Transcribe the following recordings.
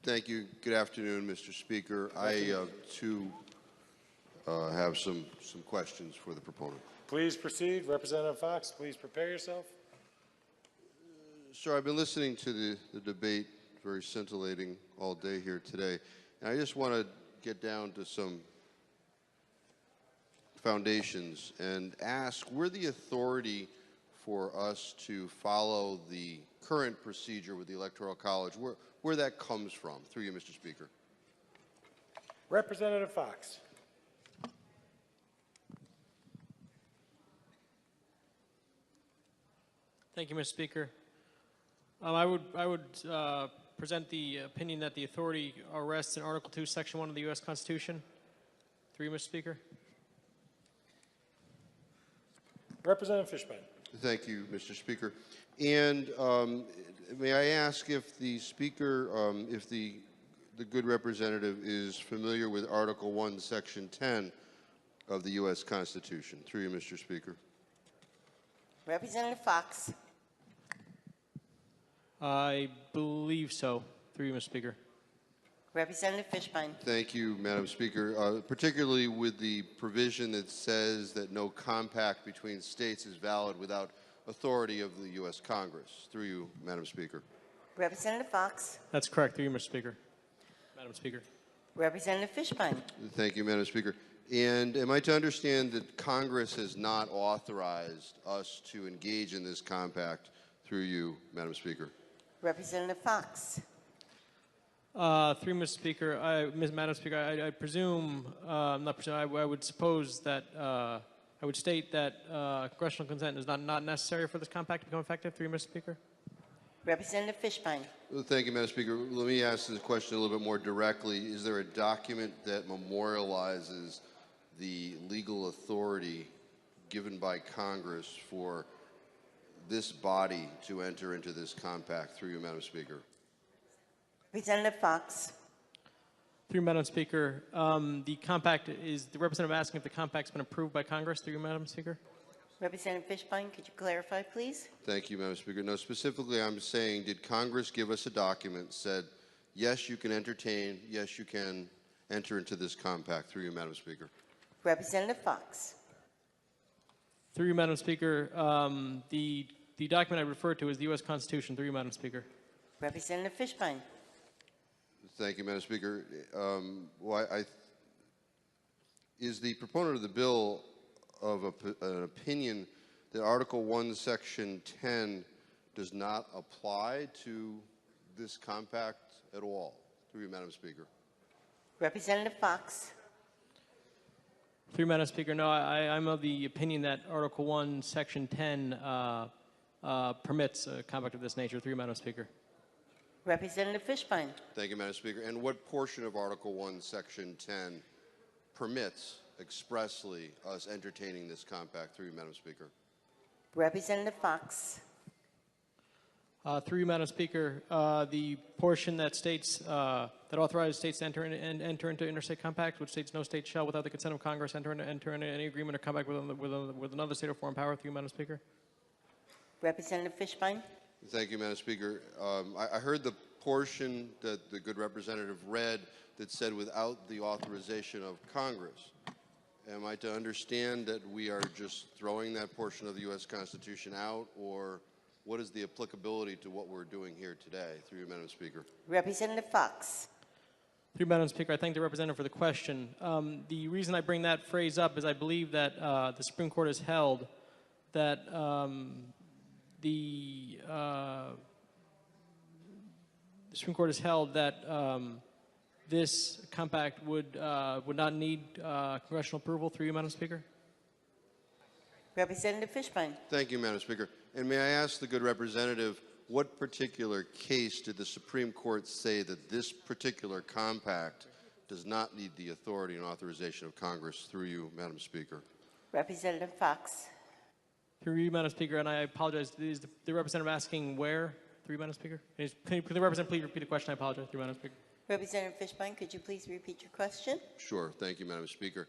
Thank you. Good afternoon, Mr. Speaker. I, too, have some questions for the proponent. Please proceed. Representative Fox, please prepare yourself. Sir, I've been listening to the debate, very scintillating all day here today, and I just want to get down to some foundations and ask where the authority for us to follow the current procedure with the Electoral College, where that comes from, through you, Mr. Speaker. Representative Fox. Thank you, Mr. Speaker. I would present the opinion that the authority rests in Article 2, Section 1 of the U.S. Constitution. Through you, Mr. Speaker. Representative Fishbein. Thank you, Mr. Speaker. And may I ask if the Speaker, if the good representative is familiar with Article 1, Section 10 of the U.S. Constitution? Through you, Mr. Speaker. Representative Fox. I believe so. Through you, Mr. Speaker. Representative Fishbein. Thank you, Madam Speaker. Particularly with the provision that says that no compact between states is valid without authority of the U.S. Congress. Through you, Madam Speaker. Representative Fox. That's correct. Through you, Mr. Speaker. Madam Speaker. Representative Fishbein. Thank you, Madam Speaker. And am I to understand that Congress has not authorized us to engage in this compact? Through you, Madam Speaker. Representative Fox. Through Mr. Speaker, Madam Speaker, I presume, not presume, I would suppose that, I would state that congressional consent is not necessary for this compact to become effective. Through Mr. Speaker. Representative Fishbein. Well, thank you, Madam Speaker. Let me ask this question a little bit more directly. Is there a document that memorializes the legal authority given by Congress for this body to enter into this compact? Through you, Madam Speaker. Representative Fox. Through Madam Speaker, the compact is the representative asking if the compact's been approved by Congress. Through you, Madam Speaker. Representative Fishbein, could you clarify, please? Thank you, Madam Speaker. No, specifically, I'm saying, did Congress give us a document that said, yes, you can entertain, yes, you can enter into this compact? Through you, Madam Speaker. Representative Fox. Through you, Madam Speaker, the document I referred to is the U.S. Constitution. Through you, Madam Speaker. Representative Fishbein. Thank you, Madam Speaker. Is the proponent of the bill of an opinion that Article 1, Section 10 does not apply to this compact at all? Through you, Madam Speaker. Representative Fox. Through you, Madam Speaker, no, I'm of the opinion that Article 1, Section 10 permits a compact of this nature. Through you, Madam Speaker. Representative Fishbein. Thank you, Madam Speaker. And what portion of Article 1, Section 10 permits expressly us entertaining this compact? Through you, Madam Speaker. Representative Fox. Through you, Madam Speaker, the portion that states that authorizes states to enter into interstate compacts, which states no state shall, without the consent of Congress, enter into any agreement or compact with another state or foreign power. Through you, Madam Speaker. Representative Fishbein. Thank you, Madam Speaker. I heard the portion that the good representative read that said without the authorization of Congress. Am I to understand that we are just throwing that portion of the U.S. Constitution out, or what is the applicability to what we're doing here today? Through you, Madam Speaker. Representative Fox. Through you, Madam Speaker, I thank the representative for the question. The reason I bring that phrase up is I believe that the Supreme Court has held that the Supreme Court has held that this compact would not need congressional approval. Through you, Madam Speaker. Representative Fishbein. Thank you, Madam Speaker. And may I ask the good representative, what particular case did the Supreme Court say that this particular compact does not need the authority and authorization of Congress? Through you, Madam Speaker. Representative Fox. Through you, Madam Speaker, and I apologize. Is the representative asking where? Through you, Madam Speaker. Can the representative please repeat the question? I apologize. Through you, Madam Speaker. Representative Fishbein, could you please repeat your question? Sure. Thank you, Madam Speaker.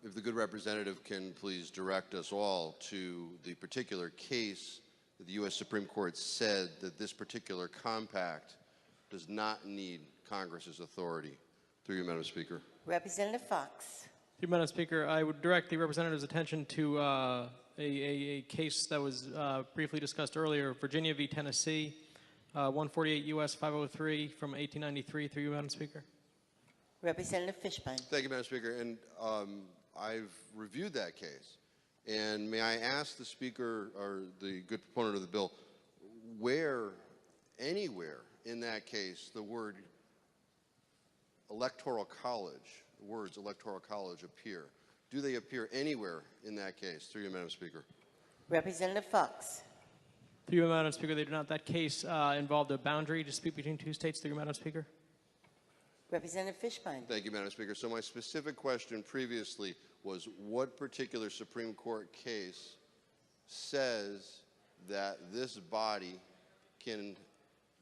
If the good representative can please direct us all to the particular case that the U.S. Supreme Court said that this particular compact does not need Congress's authority. Through you, Madam Speaker. Representative Fox. Through you, Madam Speaker, I would direct the representative's attention to a case that was briefly discussed earlier, Virginia v. Tennessee, 148 U.S. 503 from 1893. Through you, Madam Speaker. Representative Fishbein. Thank you, Madam Speaker. And I've reviewed that case. And may I ask the Speaker, or the good proponent of the bill, where, anywhere in that case, the word electoral college, the words electoral college appear? Do they appear anywhere in that case? Through you, Madam Speaker. Representative Fox. Through you, Madam Speaker, they do not. That case involved a boundary dispute between two states. Through you, Madam Speaker. Representative Fishbein. Thank you, Madam Speaker. So my specific question previously was what particular Supreme Court case says that this body can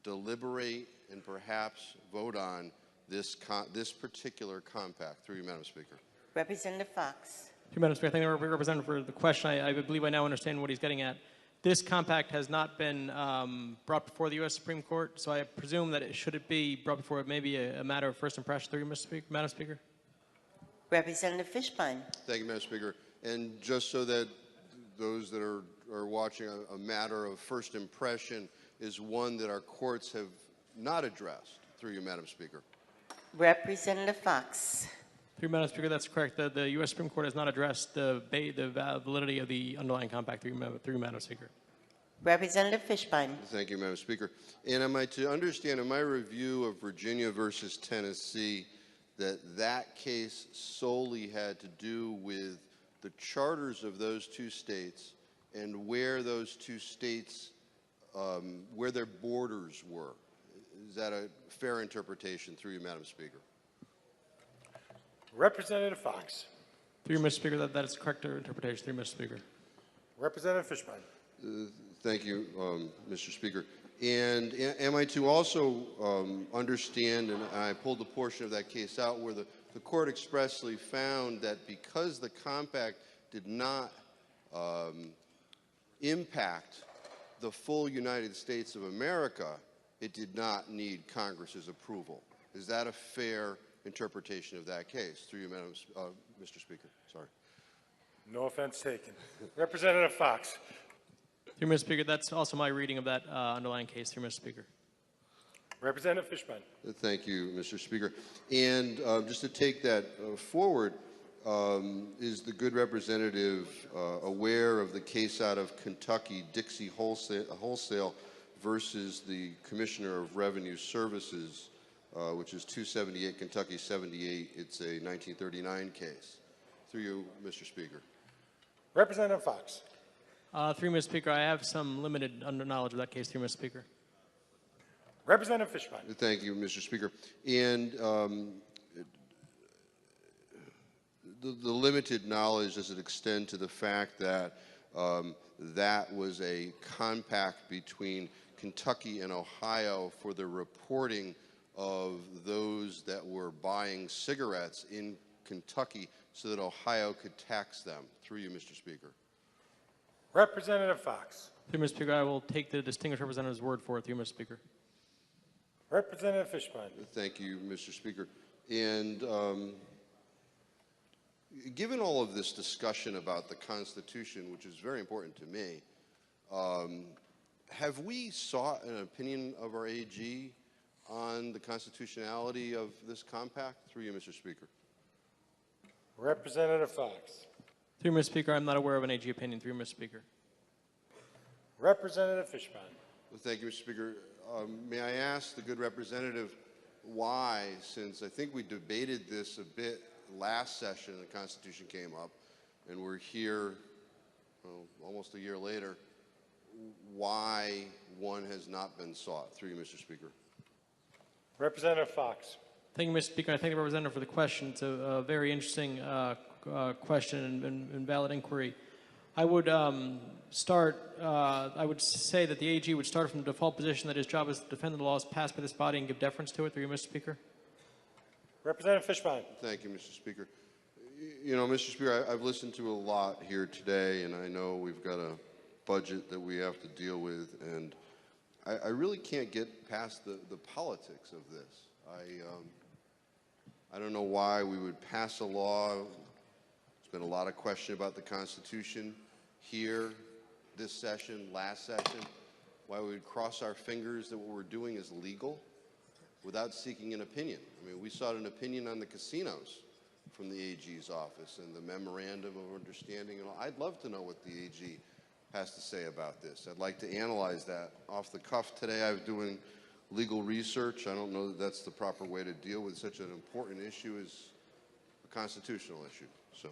deliberate and perhaps vote on this particular compact? Through you, Madam Speaker. Representative Fox. Through you, Madam Speaker, I thank the representative for the question. I believe I now understand what he's getting at. This compact has not been brought before the U.S. Supreme Court, so I presume that should it be brought before it may be a matter of first impression. Through you, Madam Speaker. Representative Fishbein. Thank you, Madam Speaker. And just so that those that are watching, a matter of first impression is one that our courts have not addressed. Through you, Madam Speaker. Representative Fox. Through you, Madam Speaker, that's correct. The U.S. Supreme Court has not addressed the validity of the underlying compact. Through you, Madam Speaker. Representative Fishbein. Thank you, Madam Speaker. And am I to understand in my review of Virginia versus Tennessee that case solely had to do with the charters of those two states and where those two states, where their borders were? Is that a fair interpretation? Through you, Madam Speaker. Representative Fox. Through you, Mr. Speaker, that is correct interpretation. Through you, Mr. Speaker. Representative Fishbein. Thank you, Mr. Speaker. And am I to also understand, and I pulled a portion of that case out, where the court expressly found that because the compact did not impact the full United States of America, it did not need Congress's approval. Is that a fair interpretation of that case? Through you, Mr. Speaker. Sorry. No offense taken. Representative Fox. Through Mr. Speaker, that's also my reading of that underlying case. Through Mr. Speaker. Representative Fishbein. Thank you, Mr. Speaker. And just to take that forward, is the good representative aware of the case out of Kentucky, Dixie Wholesale versus the Commissioner of Revenue Services, which is 278 Kentucky 78. It's a 1939 case. Through you, Mr. Speaker. Representative Fox. Through Mr. Speaker, I have some limited knowledge of that case. Through Mr. Speaker. Representative Fishbein. Thank you, Mr. Speaker. And the limited knowledge, does it extend to the fact that that was a compact between Kentucky and Ohio for the reporting of those that were buying cigarettes in Kentucky so that Ohio could tax them? Through you, Mr. Speaker. Representative Fox. Through Mr. Speaker, I will take the distinguished representative's word for it. Through Mr. Speaker. Representative Fishbein. Thank you, Mr. Speaker. And given all of this discussion about the Constitution, which is very important to me, have we sought an opinion of our AG on the constitutionality of this compact? Through you, Mr. Speaker. Representative Fox. Through Mr. Speaker, I'm not aware of an AG opinion. Through Mr. Speaker. Representative Fishbein. Well, thank you, Mr. Speaker. May I ask the good representative why, since I think we debated this a bit last session, the Constitution came up, and we're here almost a year later, why one has not been sought? Through you, Mr. Speaker. Representative Fox. Thank you, Mr. Speaker. I thank the representative for the question. It's a very interesting question and valid inquiry. I would I would say that the AG would start from the default position that his job is to defend the laws passed by this body and give deference to it. Through you, Mr. Speaker. Representative Fishbein. Thank you, Mr. Speaker. You know, Mr. Speaker, I've listened to a lot here today, and I know we've got a budget that we have to deal with, and I really can't get past the politics of this. I don't know why we would pass a law. There's been a lot of question about the Constitution here, this session, last session. Why we would cross our fingers that what we're doing is legal without seeking an opinion. I mean, we sought an opinion on the casinos from the AG's office and the memorandum of understanding and all. I'd love to know what the AG has to say about this. I'd like to analyze that. Off the cuff today, I was doing legal research. I don't know that that's the proper way to deal with such an important issue as a constitutional issue. So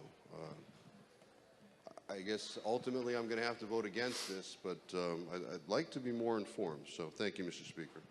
I guess ultimately I'm going to have to vote against this, but I'd like to be more informed. So thank you, Mr. Speaker.